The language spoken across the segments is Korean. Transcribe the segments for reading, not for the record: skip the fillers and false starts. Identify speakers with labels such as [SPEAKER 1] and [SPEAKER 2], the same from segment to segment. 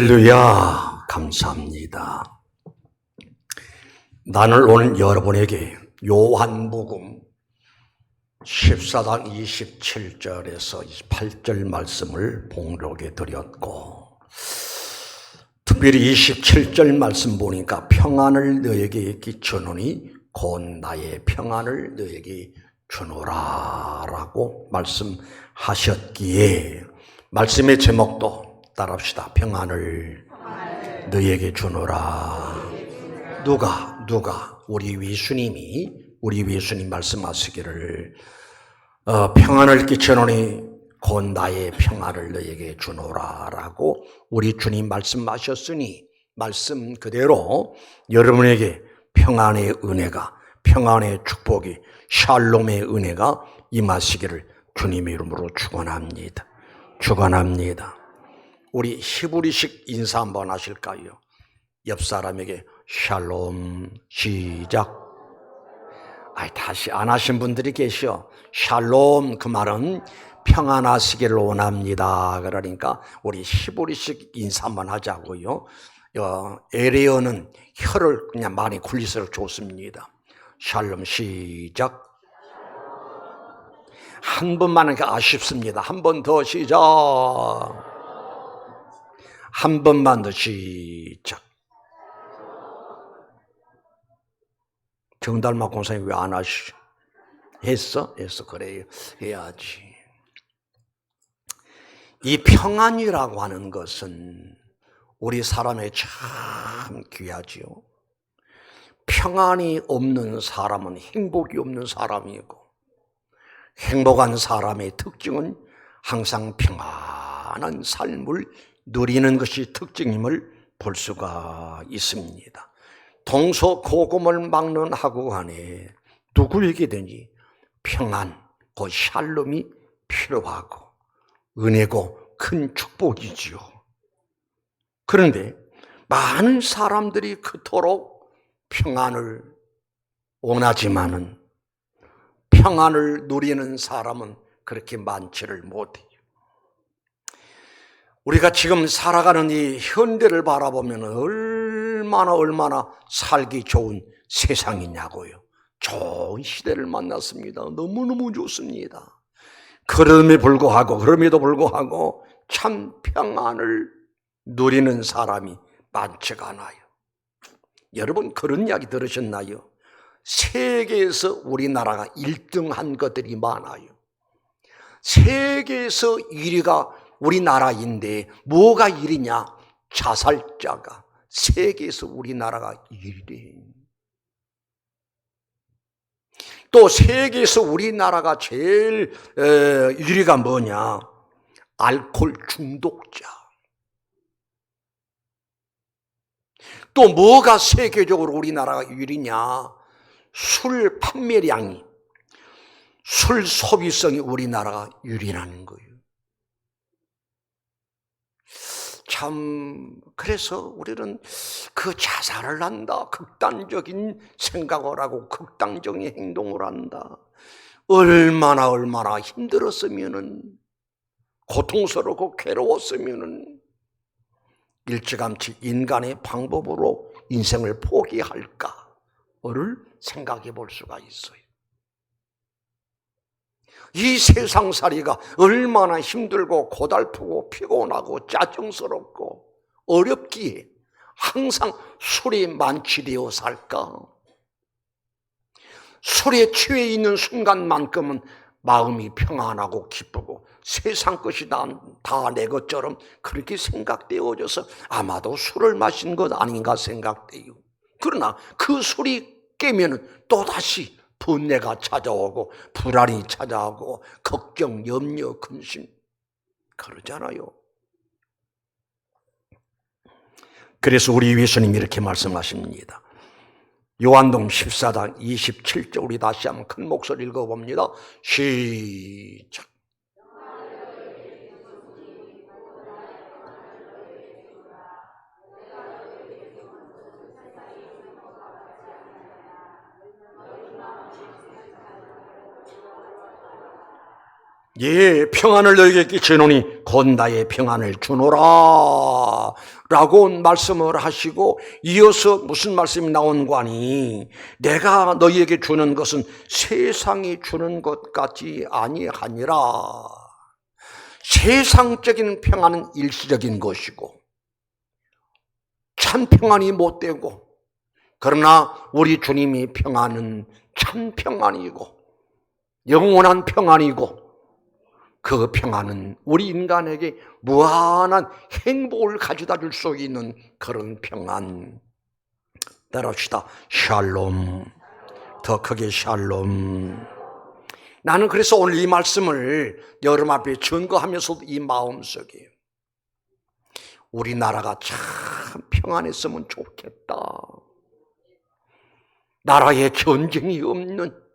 [SPEAKER 1] 할렐루야, 감사합니다. 나는 오늘 여러분에게 요한복음 14장 27절에서 28절 말씀을 봉독해 드렸고, 특별히 27절 말씀 보니까 평안을 너에게 끼쳐노니 곧 나의 평안을 너에게 주노라 라고 말씀하셨기에, 말씀의 제목도 따라합시다. 평안을 너에게 주노라. 누가 우리 예수님 말씀하시기를 평안을 끼쳐노니 곧 나의 평안을 너에게 주노라 라고 우리 주님 말씀하셨으니, 말씀 그대로 여러분에게 평안의 은혜가, 평안의 축복이, 샬롬의 은혜가 임하시기를 주님의 이름으로 축원합니다. 우리 히브리식 인사 한번 하실까요? 옆 사람에게 샬롬 시작. 다시 안 하신 분들이 계셔. 샬롬, 그 말은 평안하시기를 원합니다. 그러니까 우리 히브리식 인사 한번 하자고요. 에레어는 혀를 그냥 많이 굴릴수록 좋습니다. 샬롬 시작. 한 번만 하니까 아쉽습니다. 한 번 더 시작. 한 번만 더 시작. 정달마 공사님 왜 안 하시죠? 했어? 그래요. 해야지. 이 평안이라고 하는 것은 우리 사람에 참 귀하지요. 평안이 없는 사람은 행복이 없는 사람이고, 행복한 사람의 특징은 항상 평안한 삶을 누리는 것이 특징임을 볼 수가 있습니다. 동서고금을 막는 하고 안에 누구에게든지 평안, 그 샬롬이 필요하고 은혜고 큰 축복이지요. 그런데 많은 사람들이 그토록 평안을 원하지만은 평안을 누리는 사람은 그렇게 많지를 못해요. 우리가 지금 살아가는 이 현대를 바라보면 얼마나 살기 좋은 세상이냐고요. 좋은 시대를 만났습니다. 너무너무 좋습니다. 그럼에도 불구하고 참 평안을 누리는 사람이 많지가 않아요. 여러분, 그런 이야기 들으셨나요? 세계에서 우리나라가 1등한 것들이 많아요. 세계에서 1위가 우리나라인데 뭐가 1위냐? 자살자가 세계에서 우리나라가 1위래. 또 세계에서 우리나라가 제일 1위가 뭐냐? 알코올 중독자. 또 뭐가 세계적으로 우리나라가 1위냐? 술 판매량이, 술 소비성이 우리나라가 1위라는 거예요. 참, 그래서 우리는 그 자살을 한다, 극단적인 생각을 하고 극단적인 행동을 한다. 얼마나 힘들었으면은, 고통스럽고 괴로웠으면은 일찌감치 인간의 방법으로 인생을 포기할까를 생각해 볼 수가 있어요. 이 세상살이가 얼마나 힘들고 고달프고 피곤하고 짜증스럽고 어렵기에 항상 술에 만취되어 살까? 술에 취해 있는 순간만큼은 마음이 평안하고 기쁘고 세상 것이 다 내 것처럼 그렇게 생각되어져서 아마도 술을 마신 것 아닌가 생각돼요. 그러나 그 술이 깨면 또다시 분내가 찾아오고 불안이 찾아오고 걱정, 염려, 근심 그러잖아요. 그래서 우리 예수님이 이렇게 말씀하십니다. 요한복음 14장 27절, 우리 다시 한번 큰 목소리 읽어봅니다. 시작. 예, 평안을 너에게 끼치노니 곧 나의 평안을 주노라 라고 말씀을 하시고, 이어서 무슨 말씀이 나온고 하니, 내가 너희에게 주는 것은 세상이 주는 것 같지 아니하니라. 세상적인 평안은 일시적인 것이고 참 평안이 못 되고, 그러나 우리 주님이 평안은 참 평안이고 영원한 평안이고, 그 평안은 우리 인간에게 무한한 행복을 가져다 줄 수 있는 그런 평안. 따라합시다. 샬롬. 더 크게 샬롬. 나는 그래서 오늘 이 말씀을 여러분 앞에 증거하면서도 이 마음속에 우리나라가 참 평안했으면 좋겠다. 나라에 전쟁이 없는,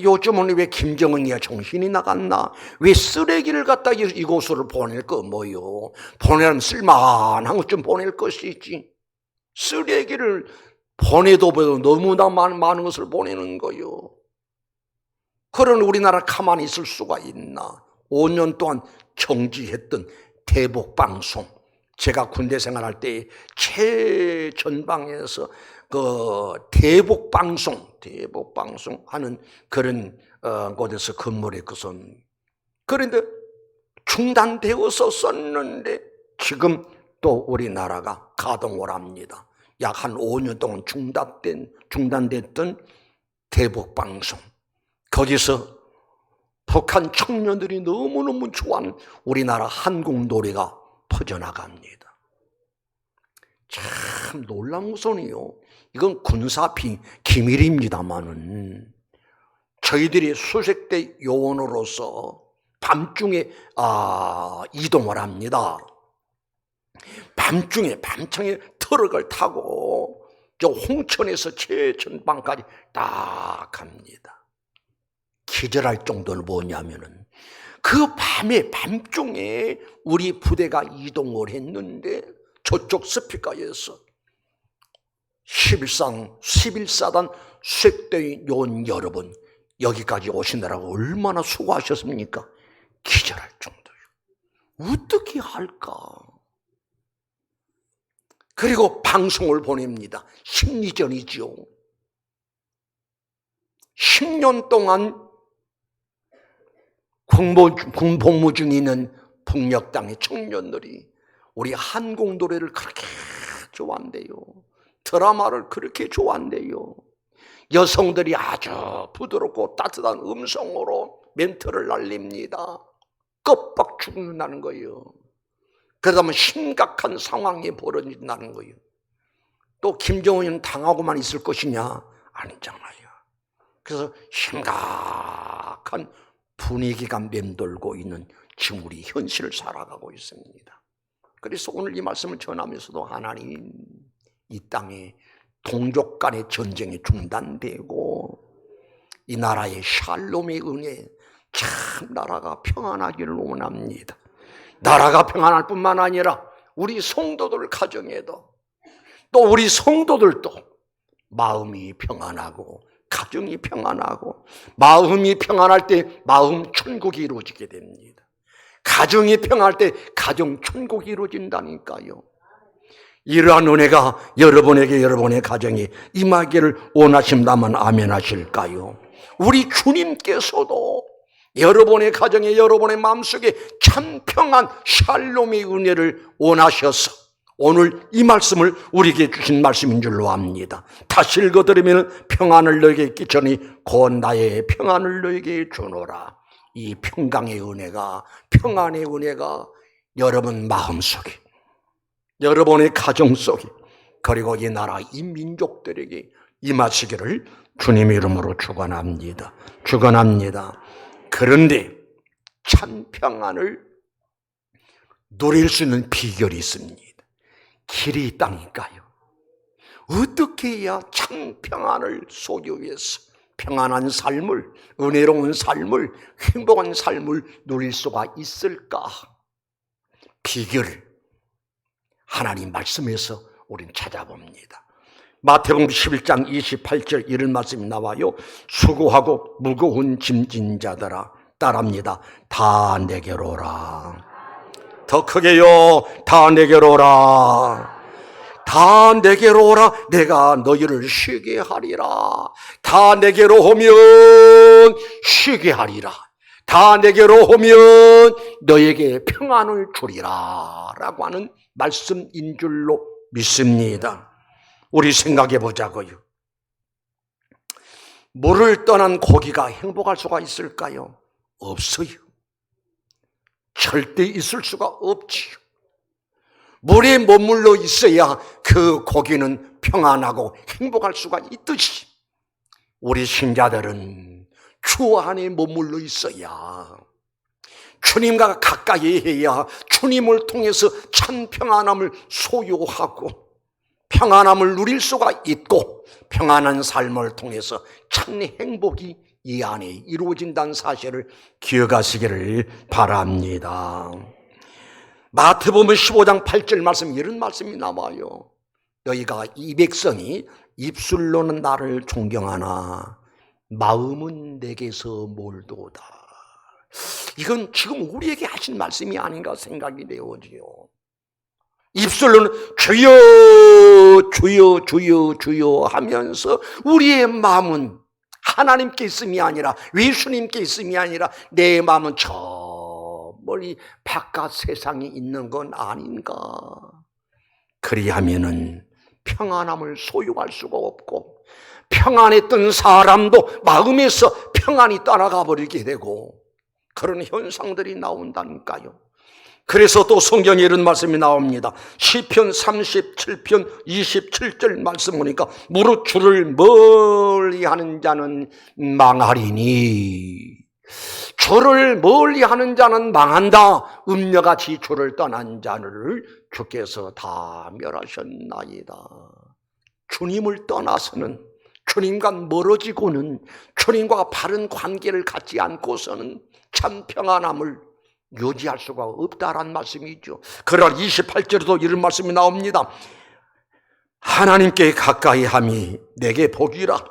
[SPEAKER 1] 요즘은 왜 김정은이야 정신이 나갔나? 왜 쓰레기를 갖다 이곳으로 보낼 거 뭐요? 보내면 쓸만한 것 좀 보낼 것이지. 쓰레기를 보내도 너무나 많은 것을 보내는 거요. 그런 우리나라 가만히 있을 수가 있나? 5년 동안 정지했던 대북방송, 제가 군대 생활할 때 최전방에서 그 대북방송 하는 그런 곳에서 근무를 했거든. 그런데 중단되어서 썼는데 지금 또 우리나라가 가동을 합니다. 약 한 5년 동안 중단됐던 대북방송, 거기서 북한 청년들이 너무너무 좋아하는 우리나라 한국 노래가 퍼져나갑니다. 참 놀라운 것은요, 이건 군사 기밀입니다만은 저희들이 수색대 요원으로서 밤중에 이동을 합니다. 밤창에 트럭을 타고 저 홍천에서 최전방까지 딱 갑니다. 기절할 정도는 뭐냐면은 그 밤중에 우리 부대가 이동을 했는데 저쪽 스피커에서 11사단 수색대 요원 여러분, 여기까지 오시느라고 얼마나 수고하셨습니까? 기절할 정도요. 어떻게 할까? 그리고 방송을 보냅니다. 심리전이죠. 10년 동안 군복무 중에 있는 북녘땅의 청년들이 우리 한국 노래를 그렇게 좋아한대요. 드라마를 그렇게 좋아한대요. 여성들이 아주 부드럽고 따뜻한 음성으로 멘트를 날립니다. 껍박 죽는다는 거예요. 그러다 보면 심각한 상황이 벌어진다는 거예요. 또 김정은은 당하고만 있을 것이냐? 아니잖아요. 그래서 심각한 분위기가 맴돌고 있는 지금 우리 현실을 살아가고 있습니다. 그래서 오늘 이 말씀을 전하면서도 하나님, 이 땅에 동족 간의 전쟁이 중단되고 이 나라의 샬롬의 은혜, 참 나라가 평안하기를 원합니다. 나라가 평안할 뿐만 아니라 우리 성도들 가정에도, 또 우리 성도들도 마음이 평안하고 가정이 평안하고, 마음이 평안할 때 마음 천국이 이루어지게 됩니다. 가정이 평안할 때 가정 천국이 이루어진다니까요. 이러한 은혜가 여러분에게, 여러분의 가정에 임하기를 원하신다면 아멘 하실까요? 우리 주님께서도 여러분의 가정에, 여러분의 마음속에 참 평안, 샬롬의 은혜를 원하셔서 오늘 이 말씀을 우리에게 주신 말씀인 줄로 압니다. 다시 읽어드리면, 평안을 너에게 끼쳐니 곧 나의 평안을 너에게 주노라. 이 평강의 은혜가, 평안의 은혜가 여러분 마음속에, 여러분의 가정 속에, 그리고 이 나라 이 민족들에게 임하시기를 주님의 이름으로 축원합니다. 축원합니다. 그런데 참 평안을 누릴 수 있는 비결이 있습니다. 길이 있다니까요. 어떻게 해야 참 평안을 소유하기 위해서 평안한 삶을, 은혜로운 삶을, 행복한 삶을 누릴 수가 있을까? 비결을 하나님 말씀에서 우리는 찾아봅니다. 마태복음 11장 28절 이런 말씀이 나와요. 수고하고 무거운 짐진 자들아 따라합니다. 다 내게로 오라. 더 크게요. 다 내게로 오라. 다 내게로 오라. 내가 너희를 쉬게 하리라. 다 내게로 오면 쉬게 하리라. 다 내게로 오면 너에게 평안을 주리라 라고 하는 말씀인 줄로 믿습니다. 우리 생각해 보자고요. 물을 떠난 고기가 행복할 수가 있을까요? 없어요. 절대 있을 수가 없지요. 물에 머물러 있어야 그 고기는 평안하고 행복할 수가 있듯이 우리 신자들은 주 안에 머물러 있어야, 주님과 가까이 해야 주님을 통해서 참 평안함을 소유하고 평안함을 누릴 수가 있고, 평안한 삶을 통해서 참 행복이 이 안에 이루어진다는 사실을 기억하시기를 바랍니다. 마태복음 15장 8절 말씀, 이런 말씀이 나와요. 너희가 이 백성이 입술로는 나를 존경하나 마음은 내게서 멀도다. 이건 지금 우리에게 하신 말씀이 아닌가 생각이 되어지요. 입술로는 주여 주여 주여 주여 하면서 우리의 마음은 하나님께 있음이 아니라, 예수님께 있음이 아니라 내 마음은 저 멀리 바깥 세상에 있는 건 아닌가. 그리하면은 평안함을 소유할 수가 없고, 평안했던 사람도 마음에서 평안이 떠나가 버리게 되고, 그런 현상들이 나온다니까요. 그래서 또 성경에 이런 말씀이 나옵니다. 시편 37편 27절 말씀 보니까 무릇 주를 멀리하는 자는 망하리니, 주를 멀리하는 자는 망한다. 음녀같이 주를 떠난 자를 주께서 다 멸하셨나이다. 주님을 떠나서는, 주님과 멀어지고는, 주님과 바른 관계를 갖지 않고서는 참 평안함을 유지할 수가 없다라는 말씀이죠. 그러나 28절에도 이런 말씀이 나옵니다. 하나님께 가까이 함이 내게 복이라.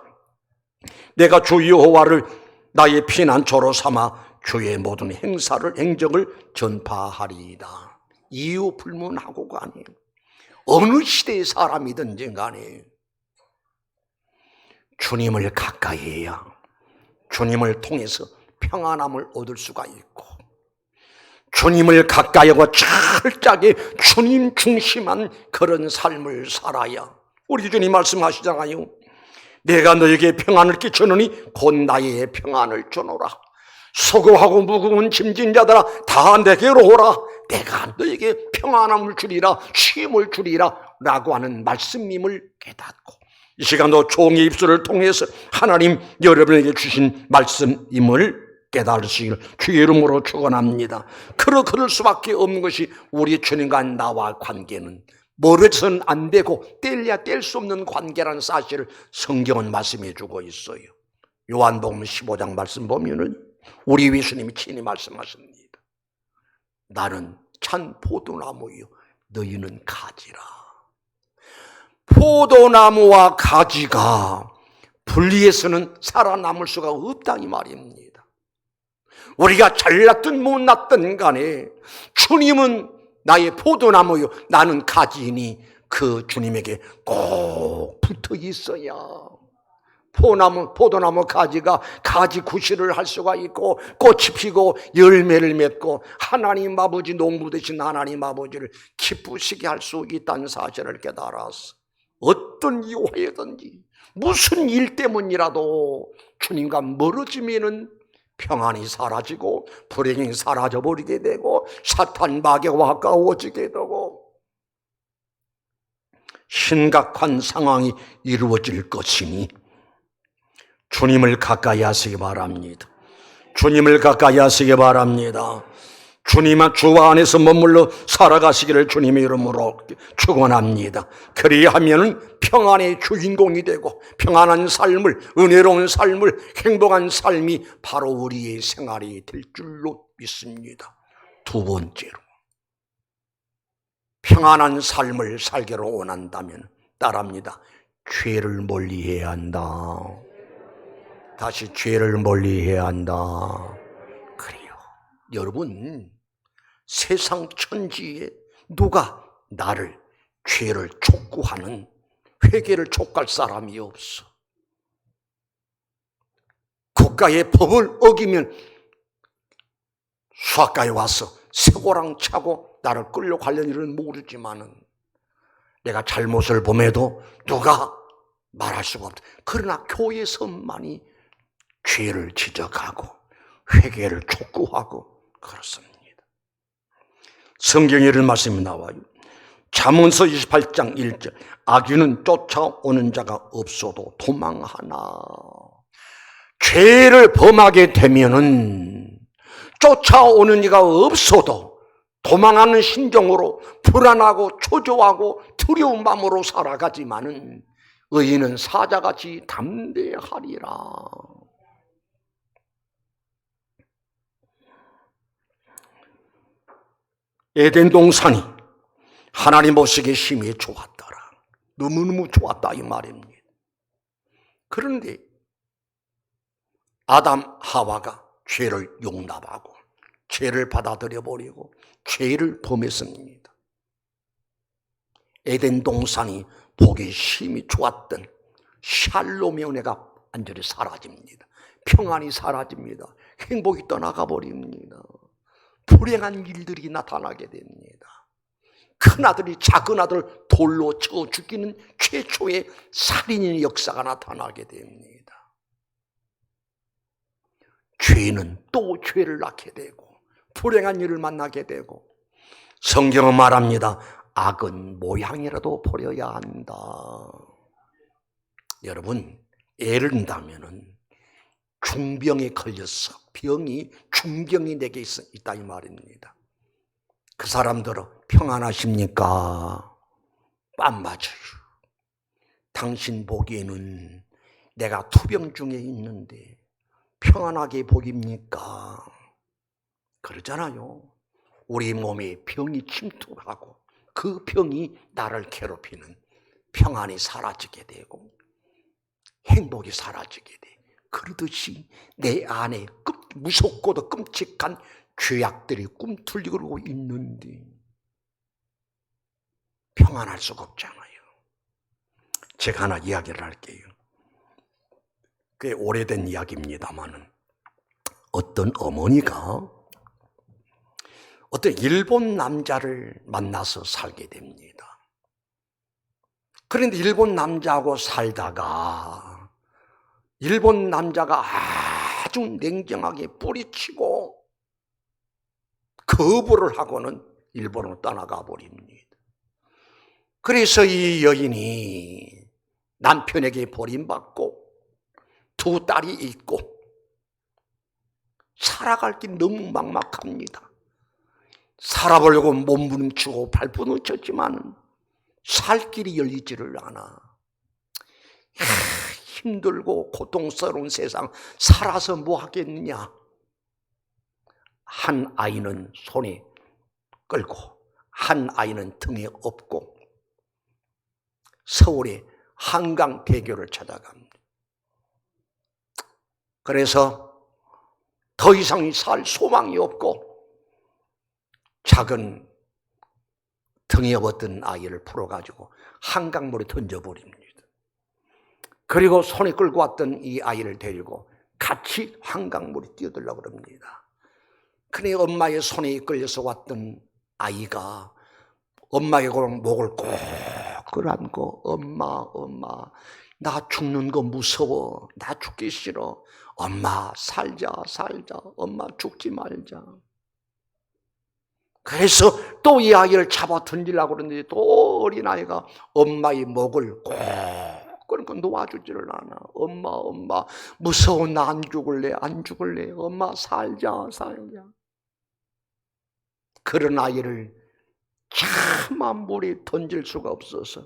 [SPEAKER 1] 내가 주 여호와를 나의 피난처로 삼아 주의 모든 행적을 전파하리이다. 이유 불문하고가 아니에요. 어느 시대의 사람이든지 간에 주님을 가까이 해야 주님을 통해서 평안함을 얻을 수가 있고, 주님을 가까이 하고 철저하게 주님 중심한 그런 삶을 살아야, 우리 주님 말씀하시잖아요. 내가 너에게 평안을 끼치노니 곧 나의 평안을 주노라. 수고하고 무거운 짐진 자들아 다 내게로 오라. 내가 너에게 평안함을 주리라, 쉼을 주리라 라고 하는 말씀임을 깨닫고, 이 시간도 종의 입술을 통해서 하나님 여러분에게 주신 말씀임을 깨달으시길 주의 이름으로 축원합니다. 그럴 수밖에 없는 것이 우리 주님과 나와 관계는 멀어서는 안 되고 뗄래야 뗄 수 없는 관계라는 사실을 성경은 말씀해 주고 있어요. 요한복음 15장 말씀 보면은 우리 예수님이 친히 말씀하십니다. 나는 찬 포도나무요 너희는 가지라. 포도나무와 가지가 분리해서는 살아남을 수가 없다 이 말입니다. 우리가 잘났든 못났든 간에 주님은 나의 포도나무요 나는 가지이니 그 주님에게 꼭 붙어 있어야 포도나무 가지가 가지 구실을 할 수가 있고, 꽃이 피고 열매를 맺고 하나님 아버지, 농부 되신 하나님 아버지를 기쁘시게 할 수 있다는 사실을 깨달았어. 어떤 이유에든지 무슨 일 때문이라도 주님과 멀어지면은 평안이 사라지고 불행이 사라져버리게 되고 사탄 마귀와 가까워지게 되고 심각한 상황이 이루어질 것이니 주님을 가까이 하시기 바랍니다. 주님을 가까이 하시기 바랍니다. 주님은 주 안에서 머물러 살아가시기를 주님의 이름으로 축원합니다. 그리하면 평안의 주인공이 되고 평안한 삶을, 은혜로운 삶을, 행복한 삶이 바로 우리의 생활이 될 줄로 믿습니다. 두 번째로, 평안한 삶을 살기로 원한다면 따라합니다. 죄를 멀리해야 한다. 다시 죄를 멀리해야 한다. 여러분, 세상 천지에 누가 나를 죄를 촉구하는, 회개를 촉구할 사람이 없어. 국가의 법을 어기면 수학가에 와서 쇠고랑 차고 나를 끌려가려는 일은 모르지만은 내가 잘못을 범해도 누가 말할 수가 없다. 그러나 교회에서만이 죄를 지적하고 회개를 촉구하고 그렇습니다. 성경에 이런 말씀이 나와요. 잠언서 28장 1절, 악인은 쫓아오는 자가 없어도 도망하나. 죄를 범하게 되면은 쫓아오는 이가 없어도 도망하는 심정으로 불안하고 초조하고 두려운 마음으로 살아가지만은 의인은 사자같이 담대하리라. 에덴 동산이 하나님 보시기에 심히 좋았더라. 너무너무 좋았다 이 말입니다. 그런데 아담 하와가 죄를 용납하고 죄를 받아들여 버리고 죄를 범했습니다. 에덴 동산이 보기 심히 좋았던 샬롬의 은혜가 완전히 사라집니다. 평안이 사라집니다. 행복이 떠나가 버립니다. 불행한 일들이 나타나게 됩니다. 큰아들이 작은아들 돌로 쳐 죽이는 최초의 살인의 역사가 나타나게 됩니다. 죄는 또 죄를 낳게 되고 불행한 일을 만나게 되고, 성경은 말합니다. 악은 모양이라도 버려야 한다. 여러분, 예를 든다면은 중병에 걸려서 병이 중병이 내게 있다 이 말입니다. 그 사람들은 평안하십니까? 안 맞아요. 당신 보기에는 내가 투병 중에 있는데 평안하게 보깁니까? 그러잖아요. 우리 몸에 병이 침투하고 그 병이 나를 괴롭히는 평안이 사라지게 되고 행복이 사라지게 돼. 그러듯이 내 안에 무섭고도 끔찍한 죄악들이 꿈틀리고 있는데 평안할 수가 없잖아요. 제가 하나 이야기를 할게요. 꽤 오래된 이야기입니다만은 어떤 어머니가 어떤 일본 남자를 만나서 살게 됩니다. 그런데 일본 남자하고 살다가 일본 남자가 아주 냉정하게 뿌리치고 거부를 하고는 일본으로 떠나가 버립니다. 그래서 이 여인이 남편에게 버림받고 두 딸이 있고 살아갈 길 너무 막막합니다. 살아보려고 몸부림치고 발부둥쳤지만 살 길이 열리지를 않아. 힘들고 고통스러운 세상 살아서 뭐 하겠냐. 한 아이는 손에 끌고 한 아이는 등에 업고 서울의 한강대교를 찾아갑니다. 그래서 더 이상 살 소망이 없고 작은 등에 업었던 아이를 풀어가지고 한강물에 던져버립니다. 그리고 손에 끌고 왔던 이 아이를 데리고 같이 한강물에 뛰어들려고 합니다. 그런데 엄마의 손에 이끌려서 왔던 아이가 엄마의 목을 꼭 끌어안고 엄마 나 죽는 거 무서워. 나 죽기 싫어. 엄마 살자 엄마 죽지 말자. 그래서 또 이 아이를 잡아 던지려고 그러는데 또 어린아이가 엄마의 목을 꼭 그러니까 놓아주지를 않아. 엄마 무서워. 나 안 죽을래 엄마 살자. 그런 아이를 차마 물에 던질 수가 없어서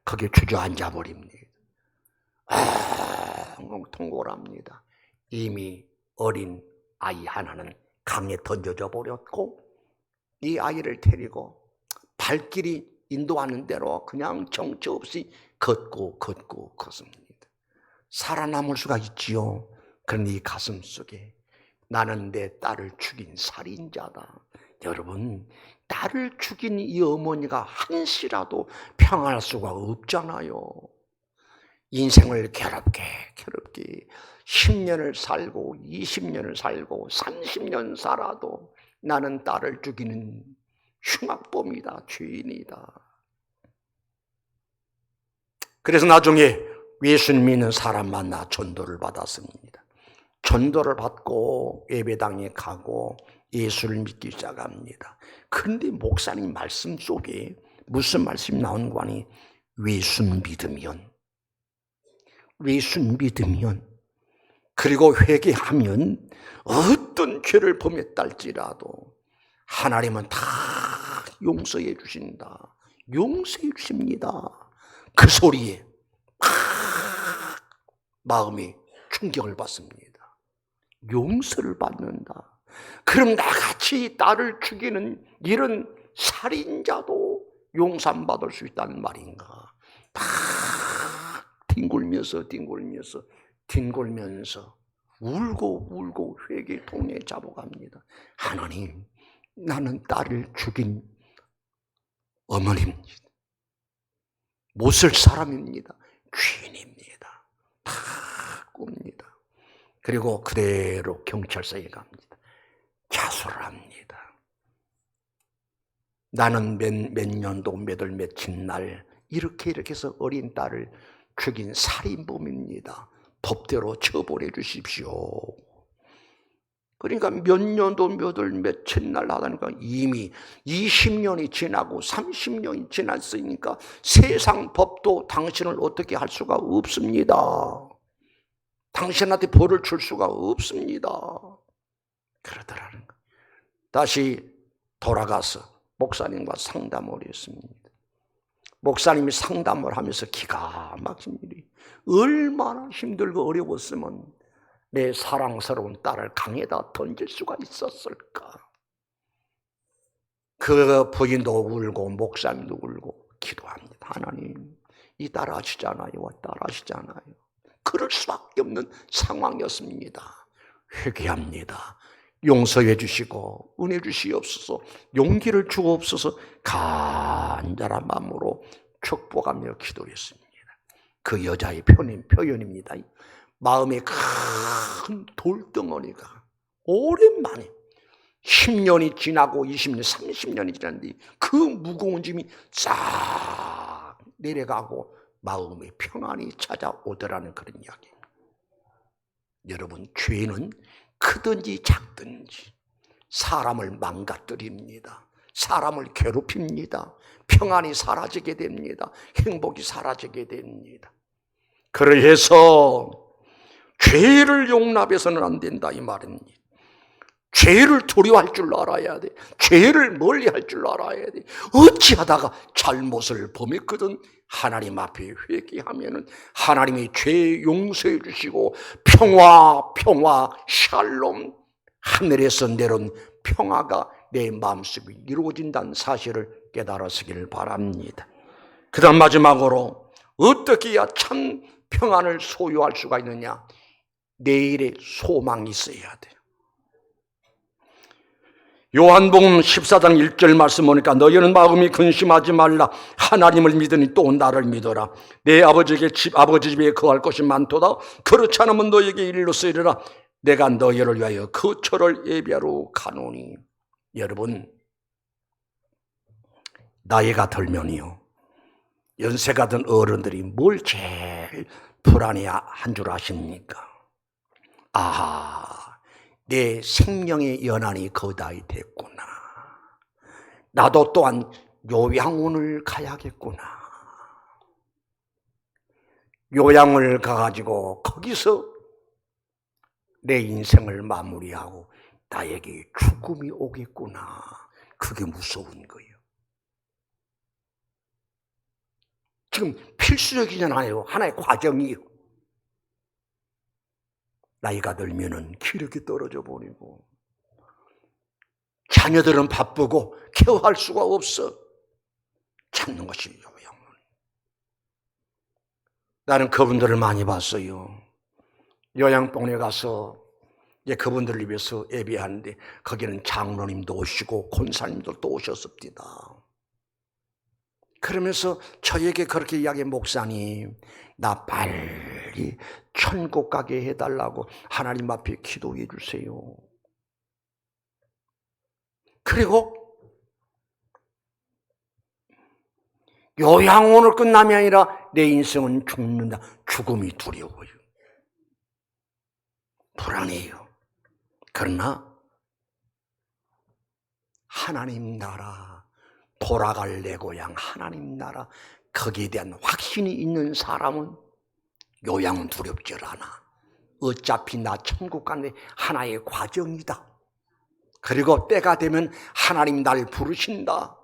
[SPEAKER 1] 거기에 주저앉아 버립니다. 통곡을 합니다. 이미 어린 아이 하나는 강에 던져져 버렸고 이 아이를 데리고 발길이 인도하는 대로 그냥 정처 없이 걷습니다. 살아남을 수가 있지요. 그런데 이 가슴 속에 나는 내 딸을 죽인 살인자다. 여러분, 딸을 죽인 이 어머니가 한시라도 평안할 수가 없잖아요. 인생을 괴롭게 10년을 살고 20년을 살고 30년 살아도 나는 딸을 죽이는 흉악범이다, 죄인이다. 그래서 나중에 예수님 믿는 사람 만나 전도를 받았습니다. 전도를 받고 예배당에 가고 예수를 믿기 시작합니다. 그런데 목사님 말씀 속에 무슨 말씀이 나온 거 아니? 예수 믿으면 그리고 회개하면 어떤 죄를 범했달지라도 하나님은 다 용서해 주신다. 용서해 주십니다. 그 소리에 마음이 충격을 받습니다. 용서를 받는다. 그럼 나같이 딸을 죽이는 이런 살인자도 용서받을 수 있다는 말인가? 다 뒹굴면서 울고 회개통에 잡아갑니다. 하나님, 나는 딸을 죽인 어머니입니다. 못쓸 사람입니다. 죄인입니다. 다 꿉니다. 그리고 그대로 경찰서에 갑니다. 자수를 합니다. 나는 몇 년도 며칠 날 이렇게 해서 어린 딸을 죽인 살인범입니다. 법대로 처벌해 주십시오. 그러니까 몇 년도 며칠 날 하다니까 이미 20년이 지나고 30년이 지났으니까 세상 법도 당신을 어떻게 할 수가 없습니다. 당신한테 벌을 줄 수가 없습니다. 그러더라는 거. 다시 돌아가서 목사님과 상담을 했습니다. 목사님이 상담을 하면서 기가 막힌 일이 얼마나 힘들고 어려웠으면 내 사랑스러운 딸을 강에다 던질 수가 있었을까. 그 부인도 울고 목사님도 울고 기도합니다. 하나님, 이 딸 아시잖아요. 딸 아시잖아요. 그럴 수밖에 없는 상황이었습니다. 회개합니다. 용서해 주시고 은혜 주시옵소서, 용기를 주옵소서 간절한 마음으로 축복하며 기도했습니다. 그 여자의 표현입니다. 마음에 큰 돌덩어리가 오랜만에 10년이 지나고 20년, 30년이 지났는데 그 무거운 짐이 싹 내려가고 마음의 평안이 찾아오더라는 그런 이야기입니다. 여러분, 죄는 크든지 작든지 사람을 망가뜨립니다. 사람을 괴롭힙니다. 평안이 사라지게 됩니다. 행복이 사라지게 됩니다. 그래서 죄를 용납해서는 안 된다 이 말입니다. 죄를 두려워할 줄 알아야 돼. 죄를 멀리할 줄 알아야 돼. 어찌하다가 잘못을 범했거든 하나님 앞에 회개하면은 하나님이 죄 용서해 주시고 평화 샬롬, 하늘에서 내려온 평화가 내 마음속에 이루어진다는 사실을 깨달으시길 바랍니다. 그 다음 마지막으로 어떻게 해야 참 평안을 소유할 수가 있느냐? 내일의 소망이 있어야 돼요. 요한복음 14장 1절 말씀 보니까 너희는 마음이 근심하지 말라. 하나님을 믿으니 또 나를 믿어라. 내 아버지 집에 거할 것이 많도다. 그렇지 않으면 너희에게 일러서 이르라. 내가 너희를 위하여 거처를 예비하러 가노니. 여러분, 나이가 들면요, 연세가 든 어른들이 뭘 제일 불안해한 줄 아십니까? 아하, 내 생명의 연한이 거다이 됐구나. 나도 또한 요양원을 가야겠구나. 요양을 가가지고 거기서 내 인생을 마무리하고 나에게 죽음이 오겠구나. 그게 무서운 거예요. 지금 필수적이잖아요. 하나의 과정이에요. 나이가 들면은 기력이 떨어져 버리고 자녀들은 바쁘고 케어할 수가 없어. 찾는 것이 요양원. 나는 그분들을 많이 봤어요. 요양병원에 가서 이제 그분들을 위해서 예배하는데 거기는 장로님도 오시고 권사님들도 오셨습니다. 그러면서 저에게 그렇게 이야기해, 목사님, 나 빨리 천국 가게 해달라고 하나님 앞에 기도해 주세요. 그리고 요양원을 끝남이 아니라 내 인생은 죽는다. 죽음이 두려워요. 불안해요. 그러나 하나님 나라, 돌아갈 내 고향 하나님 나라, 거기에 대한 확신이 있는 사람은 요양은 두렵지 않아. 어차피 나 천국 가는 하나의 과정이다. 그리고 때가 되면 하나님 날 부르신다.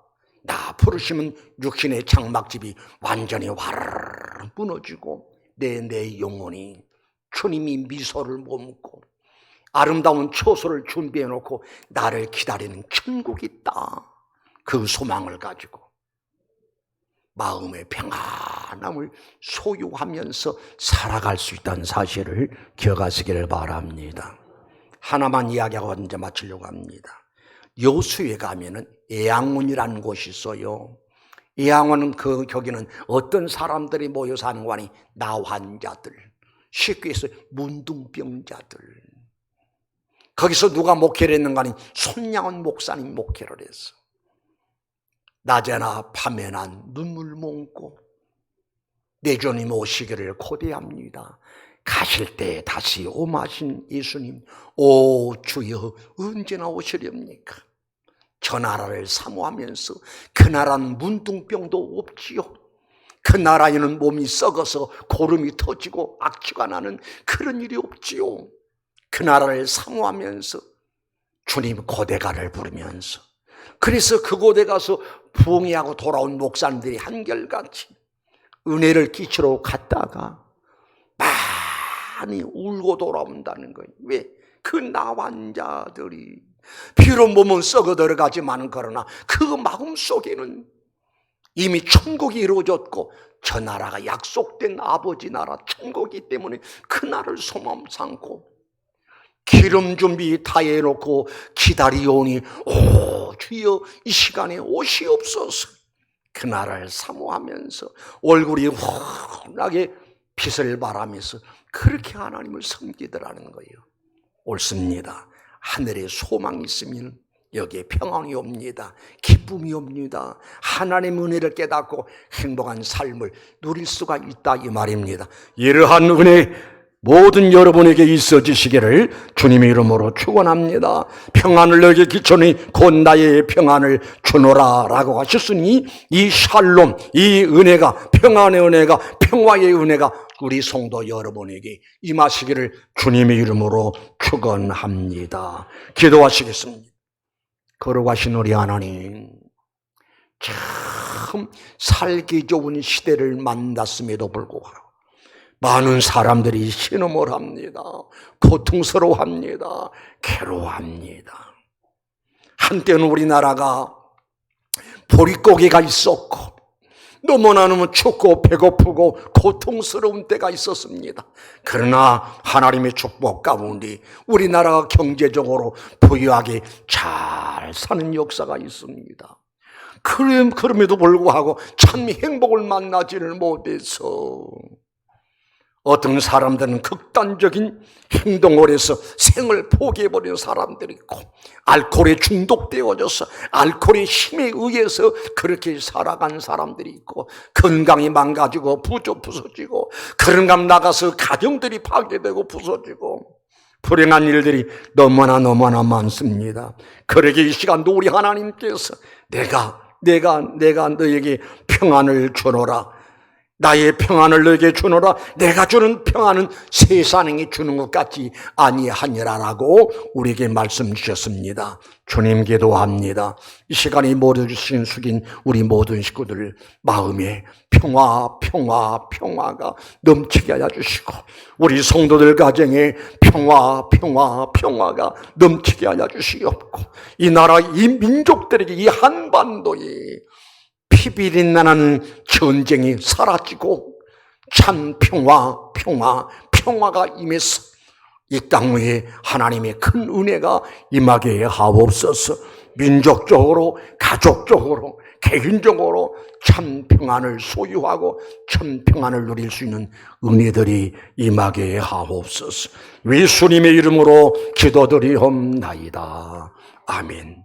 [SPEAKER 1] 나 부르시면 육신의 장막집이 완전히 와르르 무너지고 내 영혼이 주님이 미소를 머금고 아름다운 처소를 준비해 놓고 나를 기다리는 천국이 있다. 그 소망을 가지고 마음의 평안함을 소유하면서 살아갈 수 있다는 사실을 기억하시기를 바랍니다. 하나만 이야기하고 이제 마치려고 합니다. 여수에 가면은 애양원이라는 곳이 있어요. 애양원은 거기는 어떤 사람들이 모여 사는 거 아니, 나환자들, 쉽게 해서 문둥병자들. 거기서 누가 목회를 했는가 하니 손양원 목사님 목회를 했어. 낮에나 밤에나 눈물 몽고 내 주님 오시기를 고대합니다. 가실 때 다시 오마신 예수님, 오 주여 언제나 오시렵니까? 저 나라를 사모하면서 그 나라는 문둥병도 없지요. 그 나라에는 몸이 썩어서 고름이 터지고 악취가 나는 그런 일이 없지요. 그 나라를 사모하면서 주님 고대가를 부르면서, 그래서 그곳에 가서 부흥회하고 돌아온 목사님들이 한결같이 은혜를 끼치러 갔다가 많이 울고 돌아온다는 거예요. 왜? 그 나환자들이 비록 몸은 썩어 들어가지만 그러나 그 마음속에는 이미 천국이 이루어졌고 저 나라가 약속된 아버지 나라 천국이기 때문에 그 나라를 소망 삼고 기름 준비 다 해놓고 기다리오니 오 주여 이 시간에 오시옵소서. 그 나라를 사모하면서 얼굴이 환하게 빛을 발하면서 그렇게 하나님을 섬기더라는 거예요. 옳습니다. 하늘에 소망이 있으면 여기에 평안이 옵니다. 기쁨이 옵니다. 하나님의 은혜를 깨닫고 행복한 삶을 누릴 수가 있다 이 말입니다. 이러한 은혜 모든 여러분에게 있어지시기를 주님의 이름으로 축원합니다. 평안을 너에게 기초니 곧 나의 평안을 주노라 라고 하셨으니 이 샬롬, 이 은혜가, 평안의 은혜가, 평화의 은혜가 우리 성도 여러분에게 임하시기를 주님의 이름으로 축원합니다. 기도하시겠습니다. 거룩하신 우리 하나님, 참 살기 좋은 시대를 만났음에도 불구하고 많은 사람들이 신음을 합니다. 고통스러워합니다. 괴로워합니다. 한때는 우리나라가 보릿고개가 있었고 너무나 춥고 배고프고 고통스러운 때가 있었습니다. 그러나 하나님의 축복 가운데 우리나라가 경제적으로 부유하게 잘 사는 역사가 있습니다. 그럼에도 불구하고 참 행복을 만나지를 못해서 어떤 사람들은 극단적인 행동을 해서 생을 포기해버린 사람들이 있고 알코올에 중독되어져서 알코올의 힘에 의해서 그렇게 살아간 사람들이 있고 건강이 망가지고 부서지고 그런감 나가서 가정들이 파괴되고 부서지고 불행한 일들이 너무나 많습니다. 그러기에 이 시간도 우리 하나님께서 내가 너에게 평안을 주노라, 나의 평안을 너에게 주노라, 내가 주는 평안은 세상이 주는 것 같지 아니하니라라고 우리에게 말씀 주셨습니다. 주님 기도합니다. 이 시간에 모두 주신 숙인 우리 모든 식구들 마음에 평화가 넘치게 하여 주시고 우리 성도들 가정에 평화가 넘치게 하여 주시옵고 이 나라 이 민족들에게 이 한반도에 피비린내나는 전쟁이 사라지고 참 평화가 임해서 이 땅 위에 하나님의 큰 은혜가 임하게 하옵소서. 민족적으로, 가족적으로, 개인적으로 참 평안을 소유하고 참 평안을 누릴 수 있는 은혜들이 임하게 하옵소서. 예수님의 이름으로 기도드리옵나이다. 아멘.